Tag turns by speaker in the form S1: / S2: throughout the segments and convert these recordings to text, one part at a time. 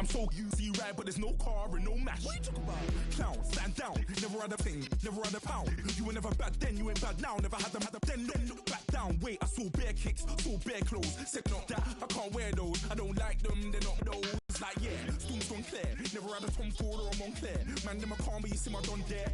S1: I'm so easy right, but there's no car and no match. What you talking about? Clown, stand down, never had a thing, never had a pound. You were never bad then, you ain't bad now, never had them, then look back down. Wait, I saw bare kicks, saw bare clothes, said not that, I can't wear those, I don't like them, they're not those. Like yeah, Storm's clear, never had a Tom Ford or a Montclair. Man, them a calm, but you see my don there.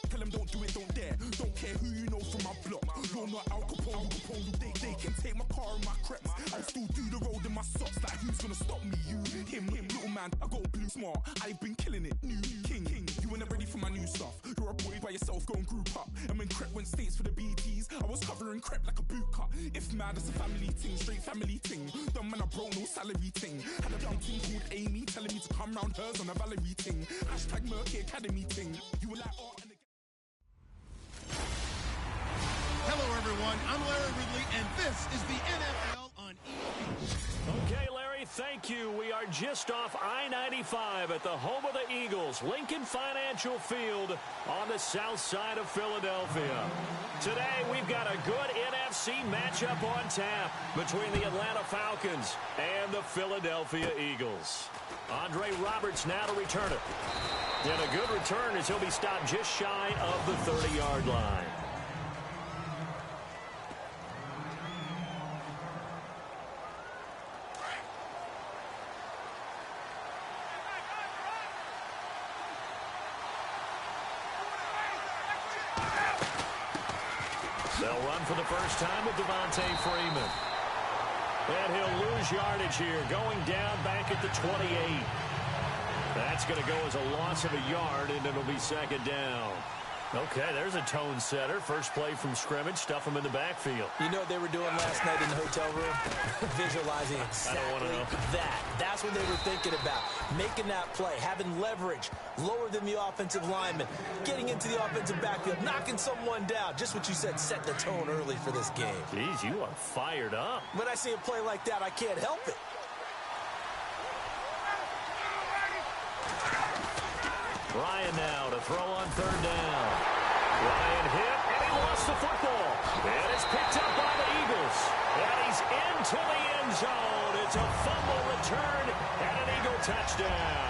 S1: Tell them don't do it, don't dare. Don't care who you know from my block. You're not Al Capone, they can take my car and my crepes. I'll still do the road in my socks. Like who's gonna stop me? You, him, little man. I got blue smart. I've been killing it. New king. You ain't ready for my new stuff. You're a boy by yourself, go and group up. And when Crep went states for the BTs, I was covering Crep like a boot cut. If mad, it's a family thing, straight family thing. Dumb man, I broke no salary thing. Had a young thing called Amy telling me to come round hers on a Valerie thing. Hashtag Murky Academy thing. You were like, oh, and
S2: hello, everyone. I'm Larry Ridley, and this is the NFL on EA.
S3: Okay, Larry, thank you. We are just off I-95 at the home of the Eagles, Lincoln Financial Field on the south side of Philadelphia. Today, we've got a good NFC matchup on tap between the Atlanta Falcons and the Philadelphia Eagles. Andre Roberts now to return it. And a good return as he'll be stopped just shy of the 30-yard line. They'll run for the first time with Devontae Freeman. And he'll lose yardage here, going down back at the 28. That's going to go as a loss of a yard, and it'll be second down. Okay, there's a tone setter. First play from scrimmage, stuff him in the backfield.
S4: You know what they were doing last night in the hotel room? Visualizing exactly that. That's what they were thinking about. Making that play, having leverage, lower than the offensive lineman, getting into the offensive backfield, knocking someone down. Just what you said, set the tone early for this game.
S3: Jeez, you are fired up.
S4: When I see a play like that, I can't help it.
S3: Ryan now to throw on third down. Ryan hit, and he lost the football. And it's picked up by the Eagles. And he's into the end zone. It's a fumble return and an Eagle touchdown.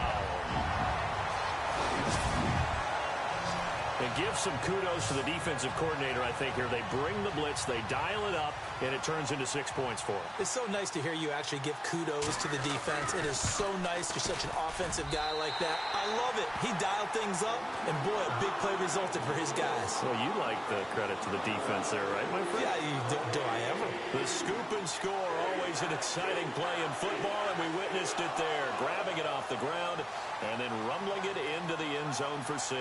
S3: And give some kudos to the defensive coordinator, I think, here. They bring the blitz, they dial it up, and it turns into 6 points for them.
S4: It's so nice to hear you actually give kudos to the defense. It is so nice. You're such an offensive guy like that. I love it. He dialed things up, and boy, a big play resulted for his guys.
S3: Well, you like the credit to the defense there, right, my friend?
S4: Yeah, do I ever?
S3: The scoop and score, always an exciting play in football, and we witnessed it there. Grabbing it off the ground, and then rumbling it into the end zone for 6.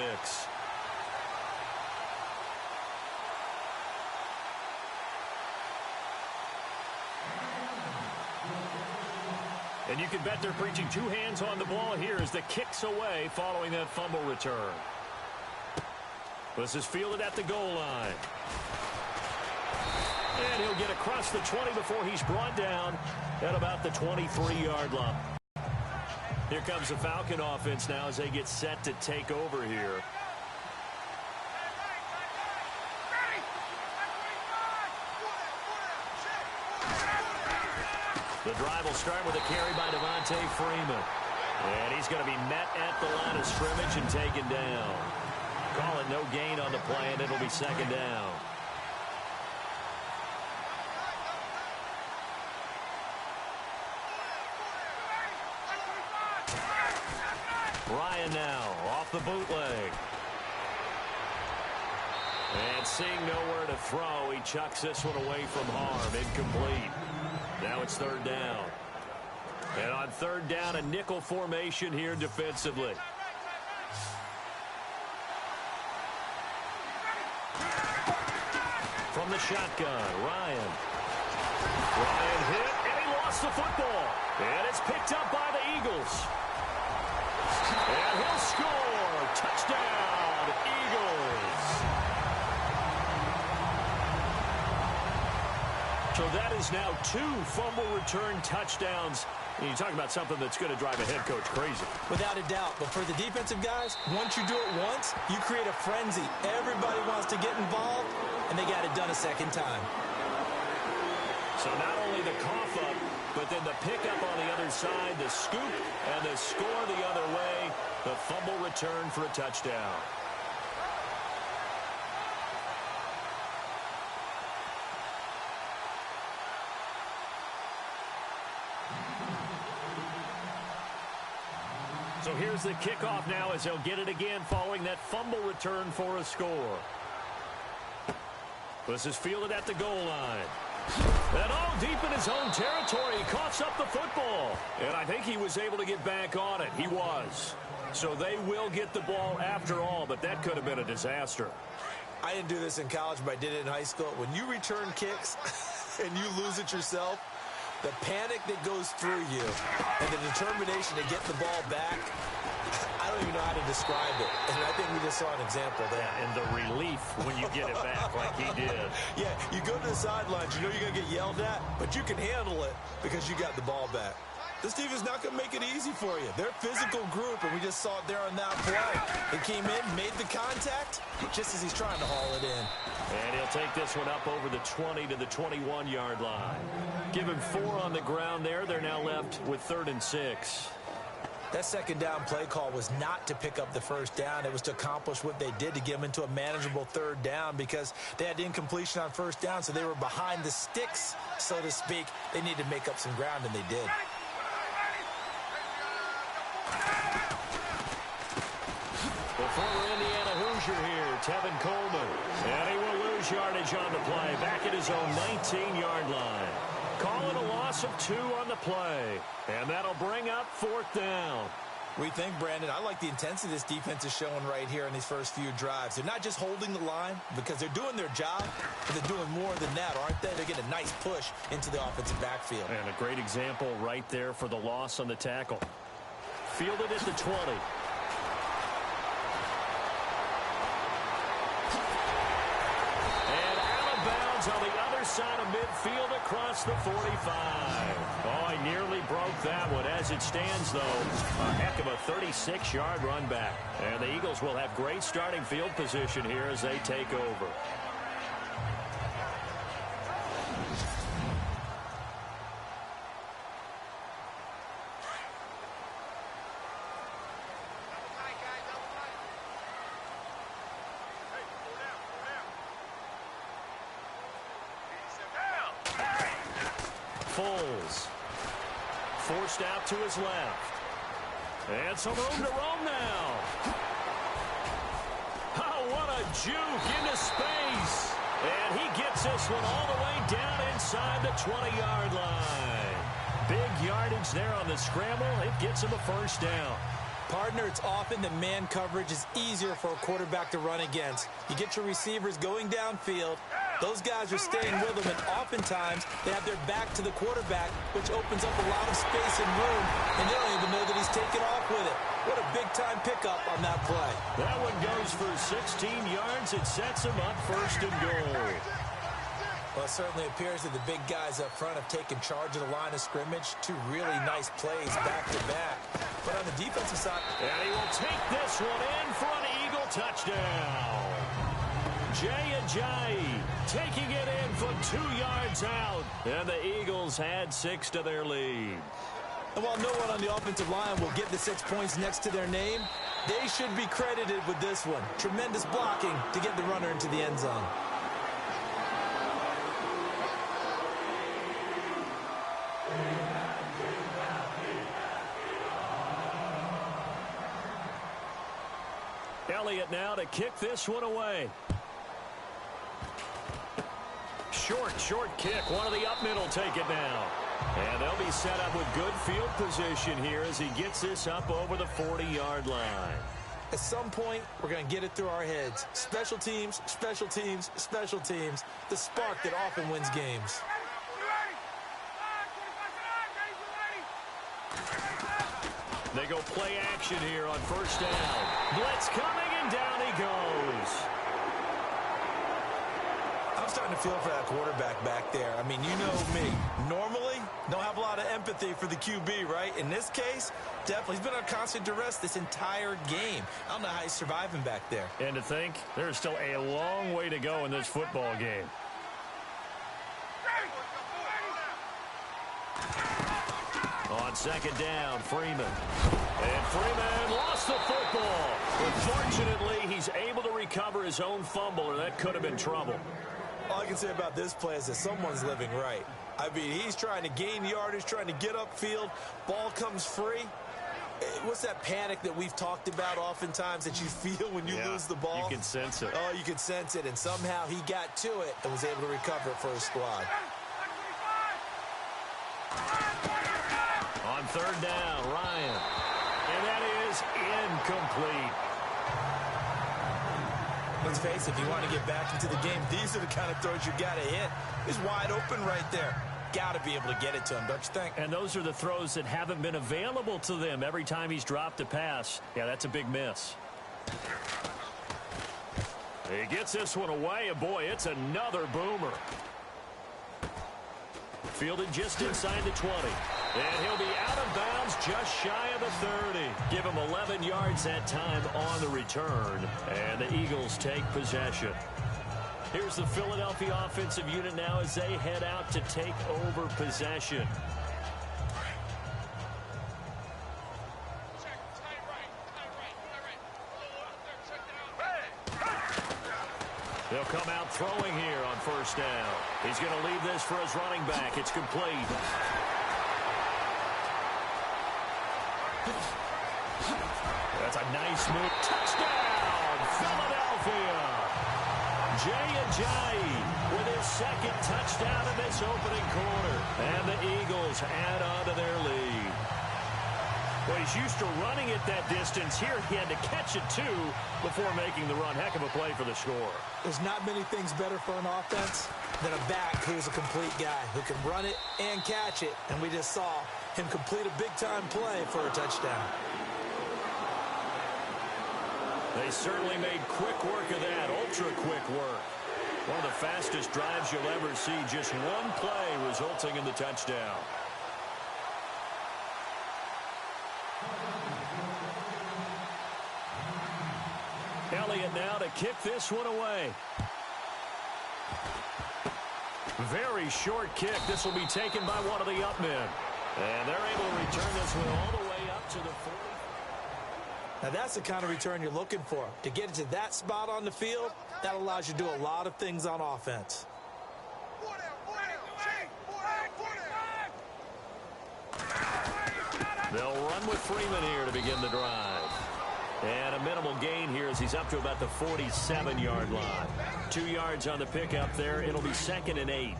S3: And you can bet they're preaching two hands on the ball here as the kick's away following that fumble return. This is fielded at the goal line. And he'll get across the 20 before he's brought down at about the 23-yard line. Here comes the Falcon offense now as they get set to take over here. The drive will start with a carry by Devontae Freeman. And he's going to be met at the line of scrimmage and taken down. Call it no gain on the play, and it'll be second down. Ryan now off the bootleg. And seeing nowhere to throw, he chucks this one away from harm. Incomplete. Now it's third down. And on third down, a nickel formation here defensively. From the shotgun, Ryan. Ryan hit, and he lost the football. And it's picked up by the Eagles. And he'll score. Touchdown, Eagles. So that is now 2 fumble return touchdowns. And you talk about something that's going to drive a head coach crazy.
S4: Without a doubt. But for the defensive guys, once you do it once, you create a frenzy. Everybody wants to get involved, and they got it done a second time.
S3: So not only the cough up, but then the pickup on the other side, the scoop, and the score the other way. The fumble return for a touchdown. So here's the kickoff now as he'll get it again following that fumble return for a score. This is fielded at the goal line. And all deep in his own territory, he coughs up the football. And I think he was able to get back on it. He was. So they will get the ball after all, but that could have been a disaster.
S4: I didn't do this in college, but I did it in high school. When you return kicks and you lose it yourself, the panic that goes through you and the determination to get the ball back, I don't even know how to describe it. And I think we just saw an example there.
S3: Yeah, and the relief when you get it back like he did.
S4: Yeah, you go to the sidelines, you know you're going to get yelled at, but you can handle it because you got the ball back. This team is not going to make it easy for you. They're a physical group, and we just saw it there on that play. They came in, made the contact, just as he's trying to haul it in.
S3: And he'll take this one up over the 20 to the 21-yard line. Give him 4 on the ground there. They're now left with 3rd and 6.
S4: That second down play call was not to pick up the first down. It was to accomplish what they did to get them into a manageable 3rd down because they had incompletion on first down, so they were behind the sticks, so to speak. They needed to make up some ground, and they did.
S3: The former Indiana Hoosier here, Tevin Coleman. And he will lose yardage on the play, back at his own 19-yard line. Call it a loss of 2 on the play. And that'll bring up 4th down.
S4: We think, Brandon, I like the intensity this defense is showing right here in these first few drives. They're not just holding the line because they're doing their job, but they're doing more than that, aren't they? They're getting a nice push into the offensive backfield.
S3: And a great example right there for the loss on the tackle. Fielded at the 20. On the other side of midfield across the 45. Oh, he nearly broke that one. As it stands, though, a heck of a 36-yard run back. And the Eagles will have great starting field position here as they take over. Foles. Forced out to his left. And some room to roam now. Oh, what a juke into space. And he gets this one all the way down inside the 20-yard line. Big yardage there on the scramble. It gets him a first down.
S4: Partner, it's often that man coverage is easier for a quarterback to run against. You get your receivers going downfield. Those guys are staying with them, and oftentimes they have their back to the quarterback, which opens up a lot of space and room, and they don't even know that he's taken off with it. What a big-time pickup on that play.
S3: That one goes for 16 yards. It sets him up 1st and goal.
S4: Well, it certainly appears that the big guys up front have taken charge of the line of scrimmage. 2 really nice plays back-to-back. But on the defensive side...
S3: And he will take this one in for an Eagle touchdown. Jay Ajayi taking it in for 2 yards out. And the Eagles add 6 to their lead.
S4: And while no one on the offensive line will get the 6 points next to their name, they should be credited with this one. Tremendous blocking to get the runner into the end zone.
S3: Elliott now to kick this one away. Short kick. One of the up middle take it now. And they'll be set up with good field position here as he gets this up over the 40-yard line.
S4: At some point, we're going to get it through our heads. Special teams, special teams, special teams. The spark that often wins games.
S3: They go play action here on 1st down. Blitz coming, and down he goes.
S4: I'm starting to feel for that quarterback back there. I mean, you know me. Normally, don't have a lot of empathy for the QB, right? In this case, definitely. He's been on constant duress this entire game. I don't know how he's surviving back there.
S3: And to think, there's still a long way to go in this football game. second down, Freeman. And Freeman lost the football. But fortunately, he's able to recover his own fumble, or that could have been trouble.
S4: All I can say about this play is that someone's living right. I mean, he's trying to gain yardage, trying to get upfield. Ball comes free. What's that panic that we've talked about oftentimes that you feel when you lose the ball?
S3: You can sense it.
S4: Oh, you can sense it. And somehow he got to it and was able to recover it for his squad.
S3: On third down, Ryan. And that is incomplete.
S4: Let's face it, if you want to get back into the game, these are the kind of throws you got to hit. He's wide open right there. Got to be able to get it to him, don't you think?
S3: And those are the throws that haven't been available to them every time he's dropped a pass. Yeah, that's a big miss. He gets this one away, and boy, it's another boomer. Fielded just inside the 20. And he'll be out of bounds just shy of the 30. Give him 11 yards that time on the return. And the Eagles take possession. Here's the Philadelphia offensive unit now as they head out to take over possession. They'll come out throwing here on first down. He's going to leave this for his running back. It's complete. That's a nice move. Touchdown, Philadelphia. Jay Ajayi with his second touchdown in this opening quarter. And the Eagles add on to their lead. Well, he's used to running it that distance. Here he had to catch it, too, before making the run. Heck of a play for the score.
S4: There's not many things better for an offense than a back who's a complete guy who can run it and catch it. And we just saw him complete a big-time play for a touchdown.
S3: They certainly made quick work of that, ultra-quick work. One of the fastest drives you'll ever see, just one play resulting in the touchdown. Elliott now to kick this one away. Very short kick. This will be taken by one of the up men. And they're able to return this one all the way up to the 40.
S4: Now that's the kind of return you're looking for. To get to that spot on the field, that allows you to do a lot of things on offense.
S3: They'll run with Freeman here to begin the drive. And a minimal gain here as he's up to about the 47-yard line. 2 yards on the pickup there. It'll be 2nd and 8.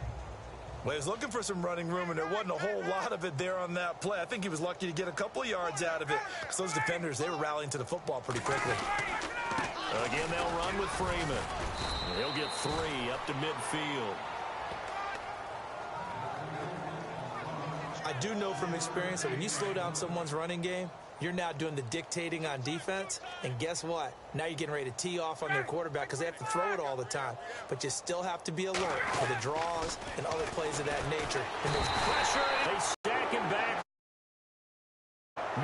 S4: Well, he was looking for some running room, and there wasn't a whole lot of it there on that play. I think he was lucky to get a couple of yards out of it because those defenders, they were rallying to the football pretty quickly.
S3: Again, they'll run with Freeman. He'll get 3 up to midfield.
S4: I do know from experience that when you slow down someone's running game, you're now doing the dictating on defense, and guess what? Now you're getting ready to tee off on their quarterback because they have to throw it all the time. But you still have to be alert for the draws and other plays of that nature. And there's
S3: pressure. They stack him back.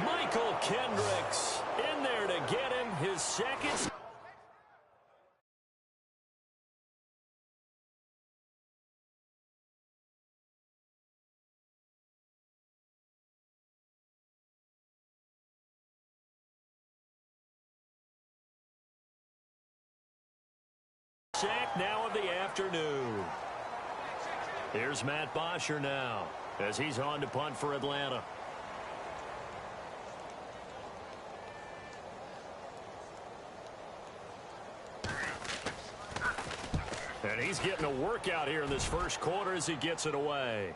S3: Michael Kendricks in there to get him his second. Sack now of the afternoon. Here's Matt Bosher now as he's on to punt for Atlanta. And he's getting a workout here in this first quarter as he gets it away.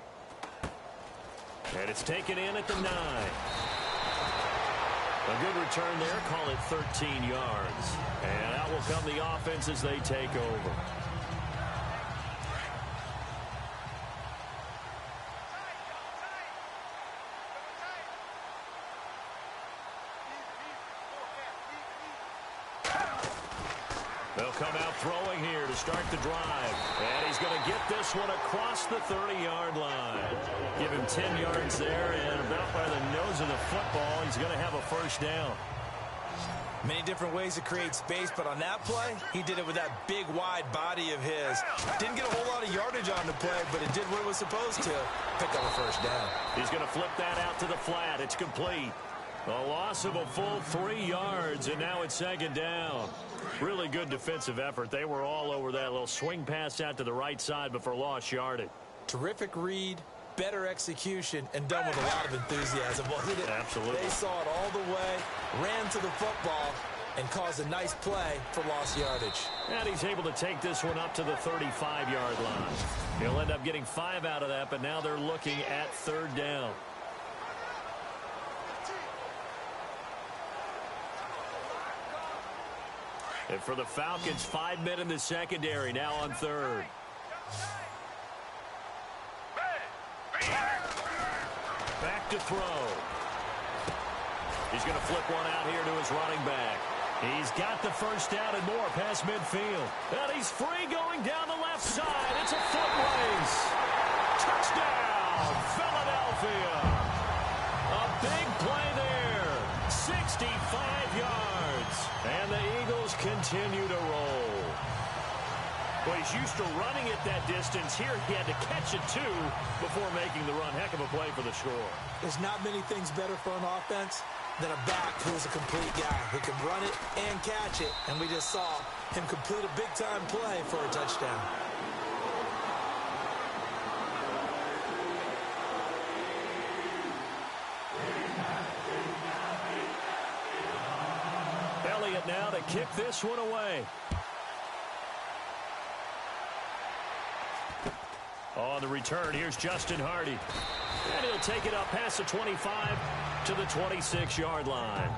S3: And it's taken in at the 9. A good return there, call it 13 yards. And out will come the offense as they take over. They'll come out throwing here to start the drive. And he's going to get this one across the 30-yard line. Give him 10 yards there, and about by the nose of the football, he's going to have a first down.
S4: Many different ways to create space, but on that play, he did it with that big, wide body of his. Didn't get a whole lot of yardage on the play, but it did what it was supposed to. Pick up a first down.
S3: He's going to flip that out to the flat. It's complete. A loss of a full 3 yards, and now it's second down. Really good defensive effort. They were all over that little swing pass out to the right side before lost yardage.
S4: Terrific read, better execution, and done with a lot of enthusiasm, wasn't it?
S3: Absolutely.
S4: They saw it all the way, ran to the football, and caused a nice play for lost yardage.
S3: And he's able to take this one up to the 35-yard line. He'll end up getting 5 out of that, but now they're looking at third down. And for the Falcons, 5 men in the secondary, now on third. Back to throw. He's going to flip one out here to his running back. He's got the first down and more past midfield. And he's free going down the left side. It's a foot race. Touchdown, Philadelphia. A big play there. 65 yards. And the Eagles continue to roll. Well, he's used to running it that distance. Here he had to catch it, too, before making the run. Heck of a play for the score.
S4: There's not many things better for an offense than a back who's a complete guy who can run it and catch it. And we just saw him complete a big-time play for a touchdown.
S3: Elliott now to kick this one away. On the return, here's Justin Hardy. And he'll take it up past the 25 to the 26-yard line.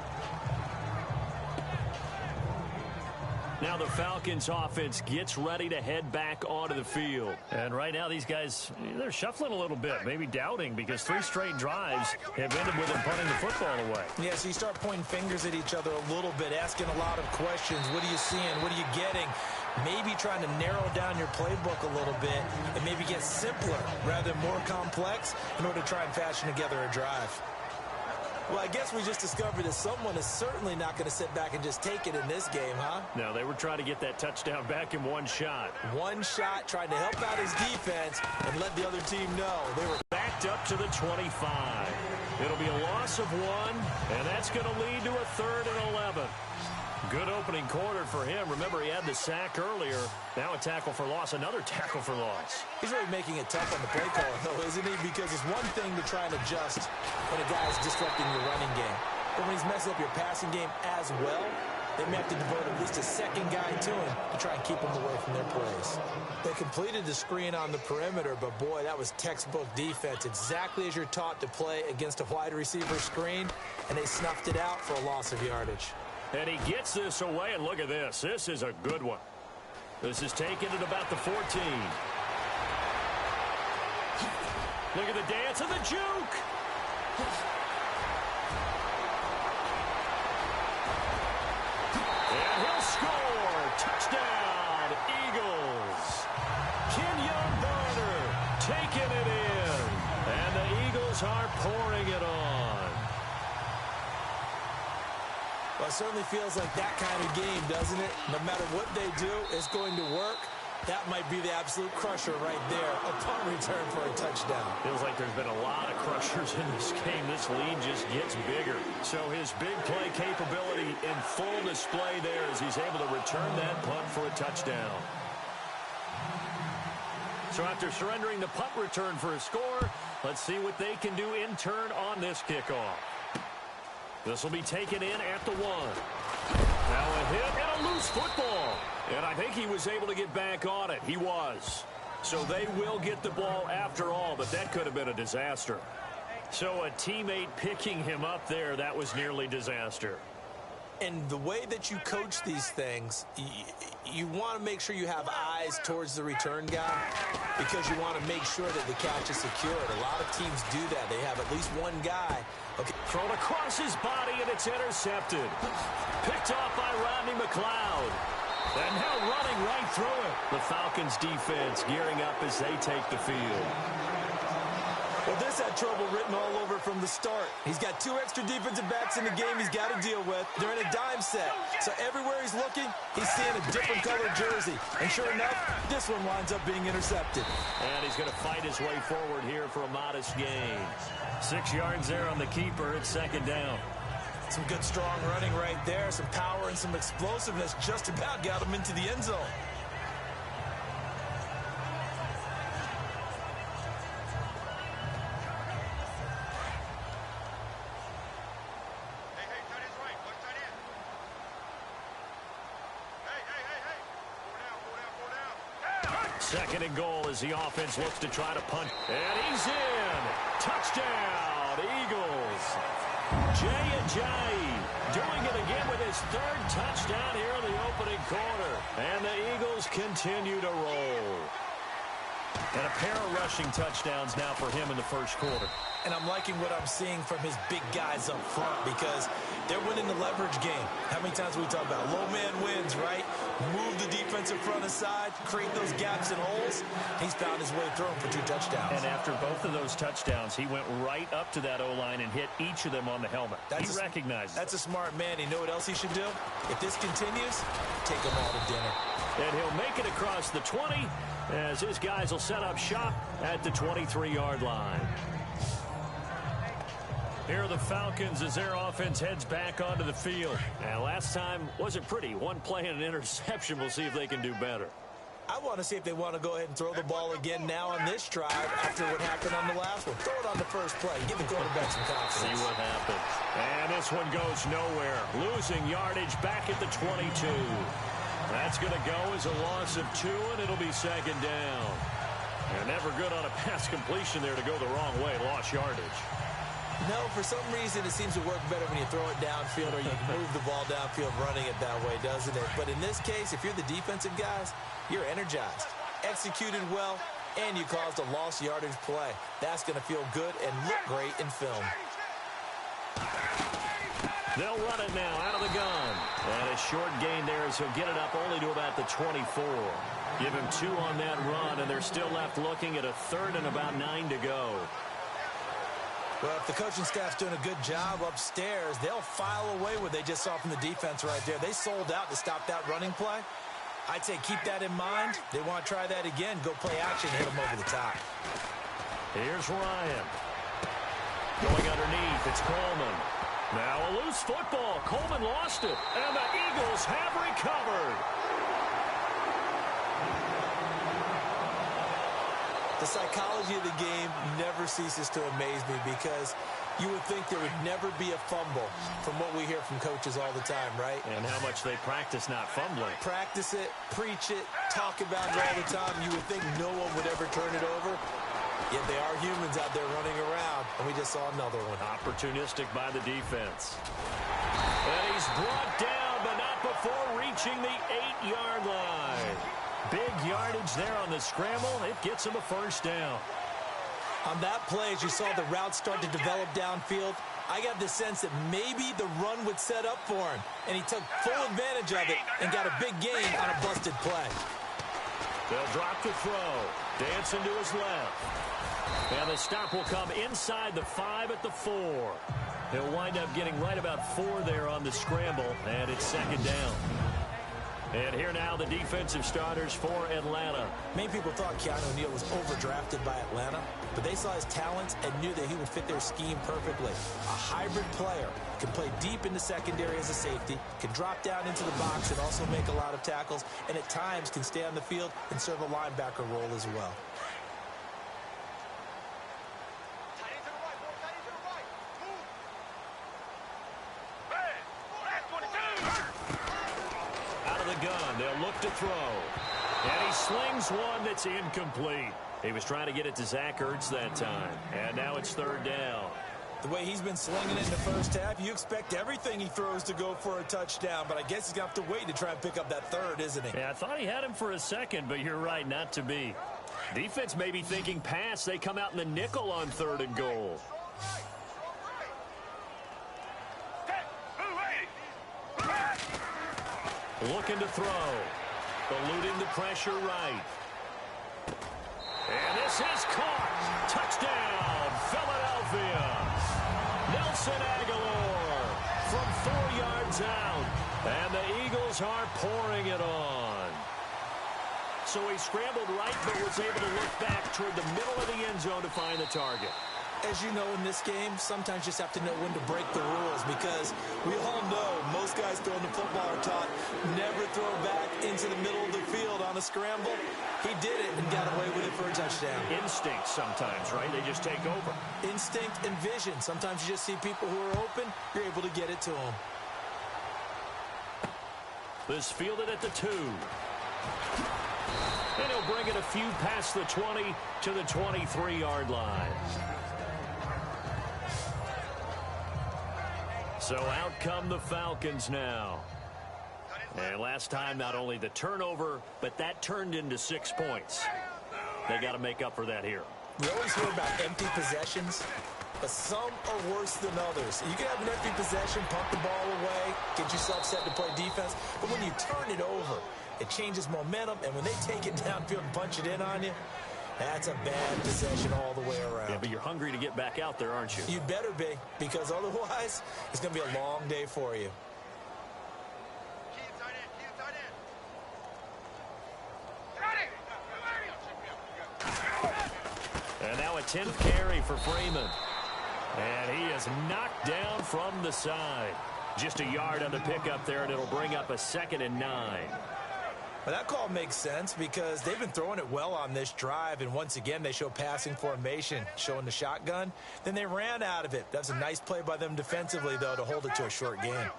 S3: Now the Falcons offense gets ready to head back onto the field. And right now these guys, they're shuffling a little bit, maybe doubting, because 3 straight drives have ended with them punting the football away.
S4: Yeah, so you start pointing fingers at each other a little bit, asking a lot of questions. What are you seeing? What are you getting? Maybe trying to narrow down your playbook a little bit and maybe get simpler rather than more complex in order to try and fashion together a drive. Well, I guess we just discovered that someone is certainly not going to sit back and just take it in this game, huh?
S3: No, they were trying to get that touchdown back in one shot.
S4: One shot, trying to help out his defense and let the other team know. They were
S3: backed up to the 25. It'll be a loss of 1, and that's going to lead to a 3rd and 11. Good opening quarter for him. Remember, he had the sack earlier. Now a tackle for loss, another tackle for loss.
S4: He's really making it tough on the play caller, though, isn't he? Because it's one thing to try and adjust when a guy's disrupting your running game. But when he's messing up your passing game as well, they may have to devote at least a second guy to him to try and keep him away from their plays. They completed the screen on the perimeter, but boy, that was textbook defense. Exactly as you're taught to play against a wide receiver screen, and they snuffed it out for a loss of yardage.
S3: And he gets this away, and look at this. This is a good one. This is taken at about the 14. Look at the dance and the juke. And he'll score. Touchdown, Eagles. Kenyon Barner taking it in. And the Eagles are pouring it on.
S4: Well, it certainly feels like that kind of game, doesn't it? No matter what they do, it's going to work. That might be the absolute crusher right there. A punt return for a touchdown.
S3: Feels like there's been a lot of crushers in this game. This lead just gets bigger. So his big play capability in full display there as he's able to return that punt for a touchdown. So after surrendering the punt return for a score, let's see what they can do in turn on this kickoff. This will be taken in at the 1. Now a hit and a loose football. And I think he was able to get back on it. He was. So they will get the ball after all, but that could have been a disaster. So a teammate picking him up there, that was nearly disaster.
S4: And the way that you coach these things, you want to make sure you have eyes towards the return guy because you want to make sure that the catch is secured. A lot of teams do that. They have at least one guy. Okay.
S3: Thrown across his body, and it's intercepted. Picked off by Rodney McLeod. And now running right through it. The Falcons defense gearing up as they take the field.
S4: Well, this had trouble written all over it from the start. He's got 2 extra defensive backs in the game he's got to deal with. They're in a dime set. So everywhere he's looking, he's seeing a different colored jersey. And sure enough, this one winds up being intercepted.
S3: And he's going to fight his way forward here for a modest gain. 6 yards there on the keeper. It's second down.
S4: Some good, strong running right there. Some power and some explosiveness just about got him into the end zone.
S3: Second and goal as the offense looks to try to punt. And he's in. Touchdown, Eagles. Jay Ajayi doing it again with his 3rd touchdown here in the opening quarter. And the Eagles continue to roll. And a pair of rushing touchdowns now for him in the first quarter.
S4: And I'm liking what I'm seeing from his big guys up front because they're winning the leverage game. How many times we talk about low man wins, right? Move the defensive front aside, create those gaps and holes. He's found his way through them for 2 touchdowns.
S3: And after both of those touchdowns, he went right up to that O-line and hit each of them on the helmet. He recognized it.
S4: That's a smart man. You know what else he should do? If this continues, take them all to dinner.
S3: And he'll make it across the 20 as his guys will set up shop at the 23-yard line. Here are the Falcons as their offense heads back onto the field. And last time wasn't pretty. One play and an interception. We'll see if they can do better.
S4: I want to see if they want to go ahead and throw the ball again now on this drive after what happened on the last one. Throw it on the first play. Give the quarterback some confidence.
S3: See what happens. And this one goes nowhere. Losing yardage back at the 22. That's going to go as a loss of 2, and it'll be second down. They're never good on a pass completion there to go the wrong way. Lost yardage.
S4: No, for some reason it seems to work better when you throw it downfield or you move the ball downfield running it that way, doesn't it? But in this case, if you're the defensive guys, you're energized, executed well, and you caused a lost yardage play. That's going to feel good and look great in film.
S3: They'll run it now out of the gun. And a short gain there as he'll get it up only to about the 24. Give him 2 on that run, and they're still left looking at a 3rd and about 9 to go.
S4: Well, if the coaching staff's doing a good job upstairs, they'll file away what they just saw from the defense right there. They sold out to stop that running play. I'd say keep that in mind. They want to try that again. Go play action, hit them over the top.
S3: Here's Ryan. Going underneath, it's Coleman. Now a loose football. Coleman lost it, and the Eagles have recovered.
S4: The psychology of the game never ceases to amaze me because you would think there would never be a fumble from what we hear from coaches all the time, right?
S3: And how much they practice not fumbling.
S4: Practice it, preach it, talk about it all the time. You would think no one would ever turn it over. Yet they are humans out there running around, and we just saw another one.
S3: Opportunistic by the defense. And he's brought down, but not before reaching the 8-yard line. Big yardage there on the scramble. It gets him a first down.
S4: On that play, as you saw the route start to develop downfield, I got the sense that maybe the run would set up for him, and he took full advantage of it and got a big gain on a busted play.
S3: They'll drop the throw. Dancing to his left. And the stop will come inside the 5 at the 4. He'll wind up getting right about 4 there on the scramble, and it's second down. And here now the defensive starters for Atlanta.
S4: Many people thought Keanu Neal was overdrafted by Atlanta, but they saw his talents and knew that he would fit their scheme perfectly. A hybrid player, can play deep in the secondary as a safety, can drop down into the box and also make a lot of tackles, and at times can stay on the field and serve a linebacker role as well.
S3: Gun. They'll look to throw. And he slings one that's incomplete. He was trying to get it to Zach Ertz that time. And now it's third down.
S4: The way he's been slinging it in the first half, you expect everything he throws to go for a touchdown. But I guess he's going to have to wait to try and pick up that third, isn't he?
S3: Yeah, I thought he had him for a second, but you're right, not to be. Defense may be thinking pass. They come out in the nickel on 3rd and goal. Looking to throw. Eluding the pressure right. And this is caught. Touchdown, Philadelphia. Nelson Aguilar from 4 yards out. And the Eagles are pouring it on. So he scrambled right, but was able to look back toward the middle of the end zone to find the target.
S4: As you know, in this game, sometimes you just have to know when to break the rules, because we all know most guys throwing the football are taught never throw back into the middle of the field on a scramble. He did it and got away with it for a touchdown.
S3: Instinct sometimes, right? They just take over.
S4: Instinct and vision. Sometimes you just see people who are open, you're able to get it to them.
S3: This fielded at the 2. And he'll bring it a few past the 20 to the 23-yard line. So out come the Falcons now. And last time, not only the turnover, but that turned into 6 points. They got to make up for that here.
S4: We always hear about empty possessions, but some are worse than others. You can have an empty possession, pump the ball away, get yourself set to play defense, but when you turn it over, it changes momentum, and when they take it downfield and punch it in on you, that's a bad possession all the way around.
S3: Yeah, but you're hungry to get back out there, aren't you?
S4: You better be, because otherwise, it's going to be a long day for you.
S3: And now a 10th carry for Freeman. And he is knocked down from the side. Just a yard on the pickup there, and it'll bring up a 2nd and 9.
S4: Well, that call makes sense because they've been throwing it well on this drive, and once again they show passing formation, showing the shotgun. Then they ran out of it. That's a nice play by them defensively, though, to hold it to a short game.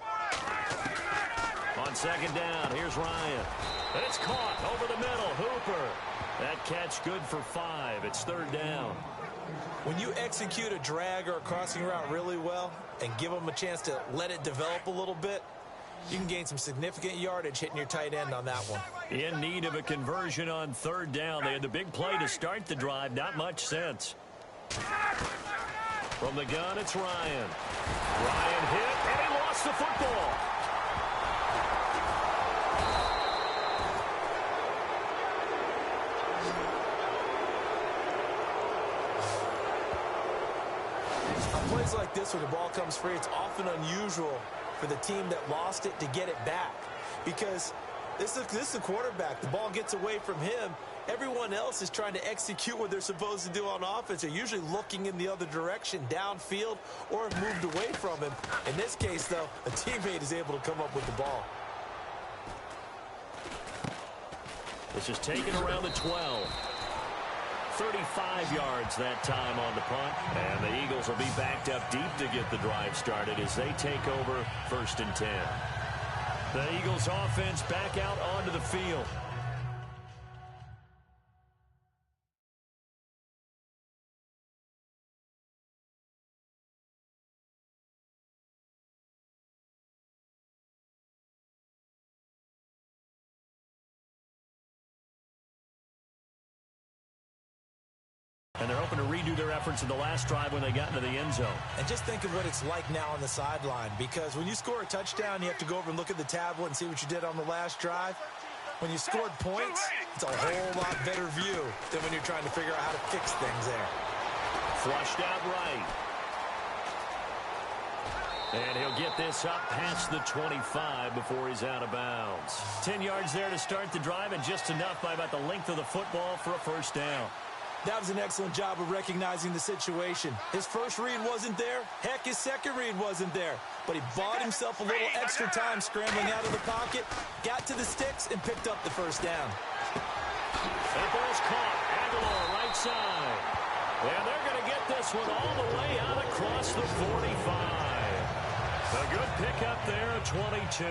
S3: On 2nd down, here's Ryan. And it's caught over the middle. Hooper. That catch good for 5. It's 3rd down.
S4: When you execute a drag or a crossing route really well and give them a chance to let it develop a little bit, you can gain some significant yardage hitting your tight end on that one.
S3: In need of a conversion on 3rd down. They had the big play to start the drive. Not much sense. From the gun, it's Ryan. Ryan hit, and he lost the football.
S4: On plays like this where the ball comes free, it's often unusual for the team that lost it to get it back, because this is the quarterback. The ball gets away from him. Everyone else is trying to execute what they're supposed to do on offense. They're usually looking in the other direction, downfield, or have moved away from him. In this case, though, a teammate is able to come up with the ball.
S3: This is taken around the 12. 35 yards that time on the punt. And the Eagles will be backed up deep to get the drive started as they take over 1st and 10. The Eagles offense back out onto the field. And they're hoping to redo their efforts in the last drive when they got into the end zone.
S4: And just think of what it's like now on the sideline, because when you score a touchdown, you have to go over and look at the tablet and see what you did on the last drive. When you scored points, it's a whole lot better view than when you're trying to figure out how to fix things there.
S3: Flushed out right. And he'll get this up past the 25 before he's out of bounds. 10 yards there to start the drive, and just enough by about the length of the football for a 1st down.
S4: That was an excellent job of recognizing the situation. His first read wasn't there. Heck, his second read wasn't there. But he bought himself a little extra time scrambling out of the pocket, got to the sticks, and picked up the 1st down.
S3: And the ball's caught. Aguilar right side. And they're going to get this one all the way out across the 45. A good pickup there at 22.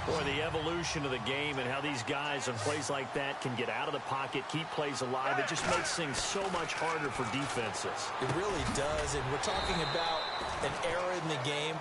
S3: Boy, the evolution of the game and how these guys on plays like that can get out of the pocket, keep plays alive, it just makes things so much harder for defenses.
S4: It really does, and we're talking about an era in the game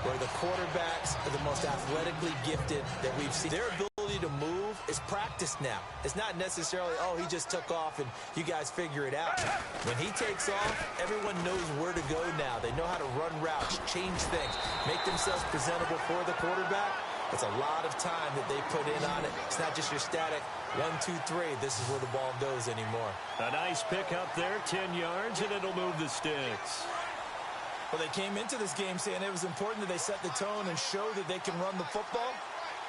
S4: where the quarterbacks are the most athletically gifted that we've seen. Their ability to move is practiced now. It's not necessarily, oh, he just took off and you guys figure it out. When he takes off, everyone knows where to go now. They know how to run routes, change things, make themselves presentable for the quarterback. It's a lot of time that they put in on it. It's not just your static 1, 2, 3. This is where the ball goes anymore.
S3: A nice pick up there, 10 yards, and it'll move the sticks.
S4: Well, they came into this game saying it was important that they set the tone and show that they can run the football.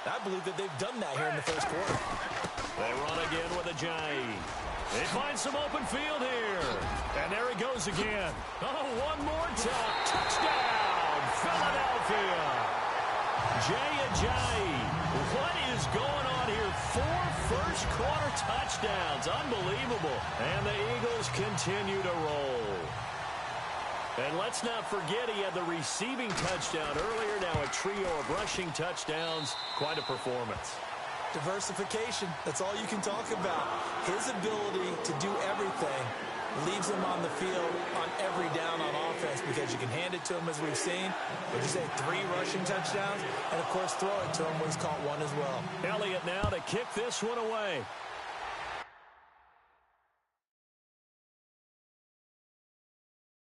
S4: I believe that they've done that here in the first quarter.
S3: They run again with Ajayi. They find some open field here. And there he goes again. Oh, one more time. Touchdown, Philadelphia. Jay Ajayi. What is going on here? 4 first-quarter touchdowns. Unbelievable. And the Eagles continue to roll. And let's not forget he had the receiving touchdown earlier. Now a trio of rushing touchdowns. Quite a performance.
S4: Diversification. That's all you can talk about. His ability to do everything leaves him on the field on every down on offense because you can hand it to him as we've seen. Would you say 3 rushing touchdowns? And, of course, throw it to him when he's caught 1 as well.
S3: Elliott now to kick this one away.